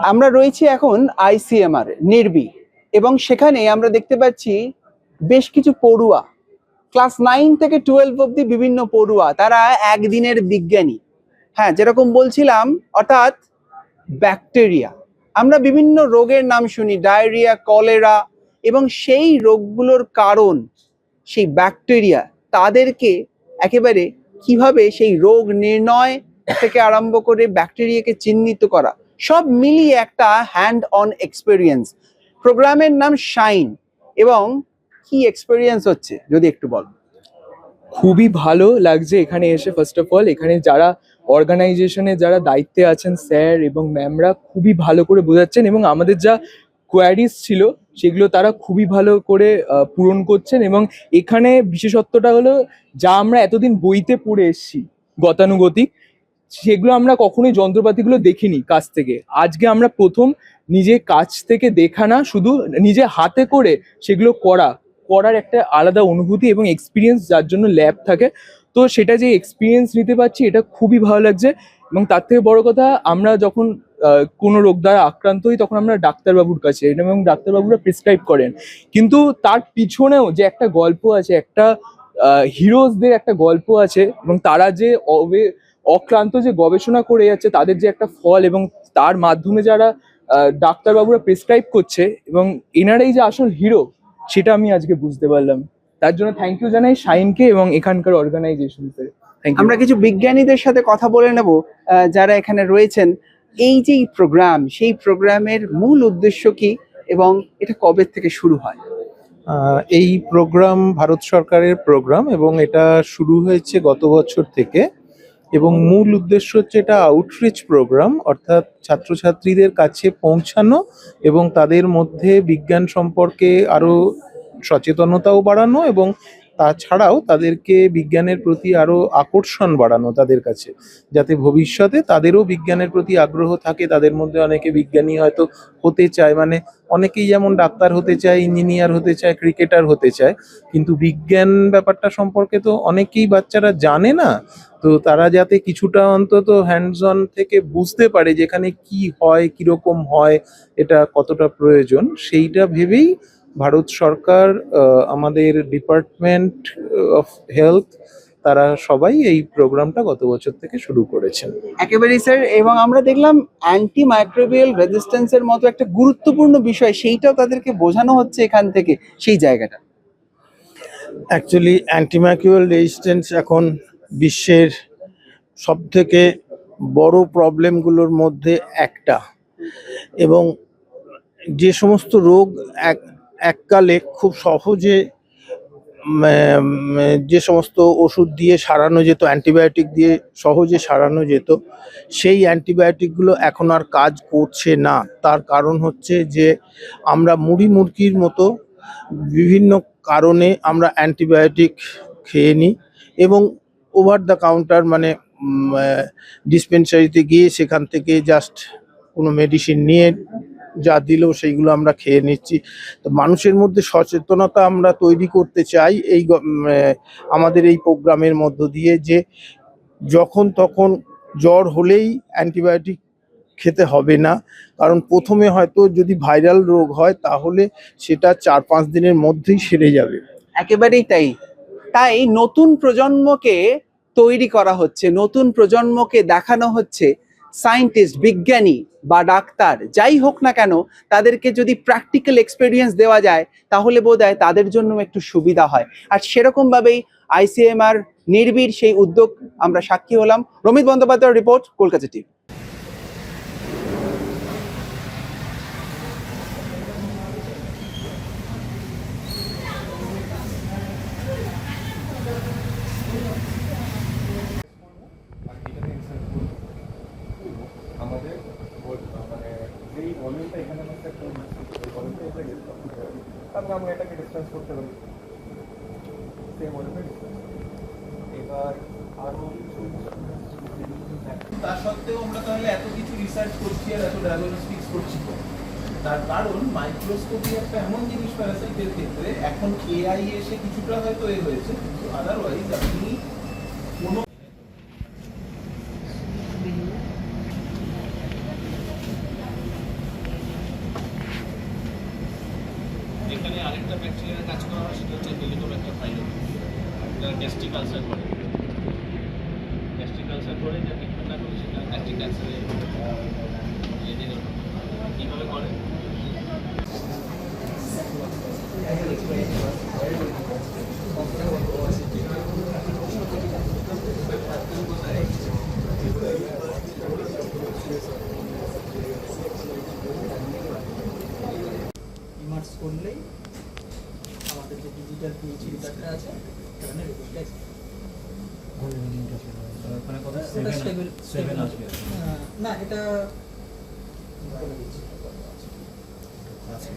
আমরা রয়েছি এখন আইসিএমআর নির্বি এবং সেখানে আমরা দেখতে পাচ্ছি বেশ কিছু পড়ুয়া ক্লাস 9 থেকে 12 অব্দি বিভিন্ন পড়ুয়া, তারা একদিনের বিজ্ঞানী। হ্যাঁ, যেরকম বলছিলাম, অর্থাৎ ব্যাকটেরিয়া, আমরা বিভিন্ন রোগের নাম শুনি, ডায়রিয়া, কলেরা, এবং সেই রোগগুলোর কারণ সেই ব্যাকটেরিয়া, তাদেরকে একেবারে কিভাবে সেই রোগ নির্ণয় থেকে আরম্ভ করে ব্যাকটেরিয়াকে চিহ্নিত করা, সব মিলিয়ে একটা হ্যান্ড অন এক্সপেরিয়েন্স। প্রোগ্রামের নাম শাইন। এবং কি এক্সপেরিয়েন্স হচ্ছে যদি একটু বল। খুবই ভালো লাগছে এখানে এসে। ফার্স্ট অফ অল, এখানে যারা অর্গানাইজেশনে যারা দায়িত্বে আছেন স্যার এবং ম্যামরা খুবই ভালো করে বোঝাচ্ছেন, এবং আমাদের যা কোয়ারিজ ছিল সেগুলো তারা খুবই ভালো করে পূরণ করছেন। এবং এখানে বিশেষত্বটা হলো, যা আমরা এতদিন বইতে পড়ে এসেছি গতানুগতিক, সেগুলো আমরা কখনোই যন্ত্রপাতিগুলো দেখিনি কাছ থেকে। আজকে আমরা প্রথম নিজে কাছ থেকে দেখা না, শুধু নিজে হাতে করে সেগুলো করার একটা আলাদা অনুভূতি এবং এক্সপিরিয়েন্স, যার জন্য ল্যাব থাকে। তো সেটা যে এক্সপিরিয়েন্স নিতে পারছি, এটা খুবই ভালো লাগছে। এবং তার থেকে বড় কথা, আমরা যখন কোনো রোগ দ্বারা আক্রান্ত হই তখন আমরা ডাক্তারবাবুর কাছে, এবং ডাক্তারবাবুরা প্রেসক্রাইব করেন। কিন্তু তার পিছনেও যে একটা গল্প আছে, একটা হিরোজদের একটা গল্প আছে, এবং তারা যে অক্লান্ত যে গবেষণা করে যাচ্ছে, তাদের যে একটা ফল, এবং তার মাধ্যমে যারা ডাক্তারবাবুরা প্রেসক্রাইব করছে, এবং এনারাই যে আসল হিরো, সেটা আমি আজকে বুঝতে পারলাম। তার জন্য থ্যাংক ইউ জানাই শাইনকে এবং এখানকার অর্গানাইজেশনকে। আমরা কিছু বিজ্ঞানীদের সাথে কথা বলে নেব যারা এখানে রয়েছেন। এই যে প্রোগ্রাম, সেই প্রোগ্রামের মূল উদ্দেশ্য কি এবং এটা কবে থেকে শুরু হয়? এই প্রোগ্রাম ভারত সরকারের প্রোগ্রাম এবং এটা শুরু হয়েছে গত বছর থেকে। এবং মূল উদ্দেশ্য হচ্ছে এটা আউটরিচ প্রোগ্রাম, অর্থাৎ ছাত্রছাত্রীদের কাছে পৌঁছানো এবং তাদের মধ্যে বিজ্ঞান সম্পর্কে আরো সচেতনতাও বাড়ানো, এবং তাছাড়াও তাদেরকে বিজ্ঞানের প্রতি আরো আকর্ষণ বাড়ানো তাদের কাছে, যাতে ভবিষ্যতে তাদেরও বিজ্ঞানের প্রতি আগ্রহ থাকে। তাদের মধ্যে অনেকে বিজ্ঞানী হয়তো হতে চায়, মানে অনেকেই যেমন ডাক্তার হতে চায়, ইঞ্জিনিয়ার হতে চায়, ক্রিকেটার হতে চায়, কিন্তু বিজ্ঞান ব্যাপারটা সম্পর্কে তো অনেকেই বাচ্চারা জানে না। তো তারা যাতে কিছুটা অন্তত হ্যান্ডস অন থেকে বুঝতে পারে যেখানে কি হয়, কিরকম হয়, এটা কতটা প্রয়োজন, সেইটা ভেবেই ভারত সরকার, আমাদের ডিপার্টমেন্ট অফ হেলথ, তারা সবাই এই প্রোগ্রামটা গত বছর থেকে শুরু করেছেন। একেবারেই স্যার। এবং আমরা দেখলাম অ্যান্টি মাইক্রোবিয়াল রেজিস্ট্যান্সের মতো একটা গুরুত্বপূর্ণ বিষয়, সেইটাও তাদেরকে বোঝানো হচ্ছে এখান থেকে, সেই জায়গাটা। অ্যাকচুয়ালি অ্যান্টিমাইক্রোবিয়াল রেজিস্ট্যান্স এখন বিশ্বের সবথেকে বড় প্রবলেমগুলোর মধ্যে একটা। এবং যে সমস্ত রোগ এককালে খুব সহজে যে সমস্ত ওষুধ দিয়ে সারানো যেত, অ্যান্টিবায়োটিক দিয়ে সহজে সারানো যেত, সেই অ্যান্টিবায়োটিকগুলো এখন আর কাজ করছে না। তার কারণ হচ্ছে যে আমরা মুরগির মতো বিভিন্ন কারণে আমরা অ্যান্টিবায়োটিক খেয়ে নিই, এবং ওভার দ্য কাউন্টার, মানে ডিসপেন্সারিতে গিয়ে সেখান থেকে জাস্ট কোনো মেডিসিন নিয়ে যা দিল সেইগুলো আমরা খেয়ে নিচ্ছি। তো মানুষের মধ্যে সচেতনতা আমরা তৈরি করতে চাই এই আমাদের এই প্রোগ্রামের মধ্য দিয়ে, যে যখন তখন জ্বর হলেই অ্যান্টিবায়োটিক খেতে হবে না। কারণ প্রথমে হয়তো যদি ভাইরাল রোগ হয় তাহলে সেটা 4-5 দিনের মধ্যেই সেরে যাবে। একেবারেই তাই। তাই নতুন প্রজন্মকে তৈরি করা হচ্ছে, নতুন প্রজন্মকে দেখানো হচ্ছে সায়েন্টিস্ট, বিজ্ঞানী বা ডাক্তার যাই হোক না কেন, তাদেরকে যদি প্র্যাকটিক্যাল এক্সপেরিয়েন্স দেওয়া যায় তাহলে বোধহয় তাদের জন্য একটু সুবিধা হয়। আর সেরকম ভাবেই আইসিএমআর নির্বির সেই উদ্যোগ আমরা সাক্ষী হলাম। রমিত বন্দ্যোপাধ্যায়ের রিপোর্ট, কলকাতা টিভি। আমরা এটাকে ডিসটেন্স করতে পারি, এবার আরো কিছু। তা সত্ত্বেও আমরা তাহলে এত কিছু রিসার্চ করছি আর এত ডায়াগনস্টিক্স করছি, তার কারণ মাইক্রোস্কোপি একটা এমন জিনিস প্যারাসাইটের ক্ষেত্রে এখন এআই এসে কিছুটা হয়তো এ হয়েছে, কিন্তু আদারওয়াইজ আপনি কোনো আরেকটা ব্যাকটেরিয়ার কাজ করা হয় সেটা হচ্ছে হেলিকোব্যাক্টার পাইলোরি, যারা গ্যাস্ট্রিক আলসার করে, গ্যাস্ট্রিক আলসার করে যা ট্রিটমেন্ট না করে সেটা গ্যাস্ট্রিক ক্যান্সারে কীভাবে করে। ইমার্স করলেই আমাদের যে ডিজিটাল পিএইচডি রিটার্নটা আছে সেখানে রেজাল্টটা ওখানে কত ওটা স্টেবল 7 আসবে না এটা আছে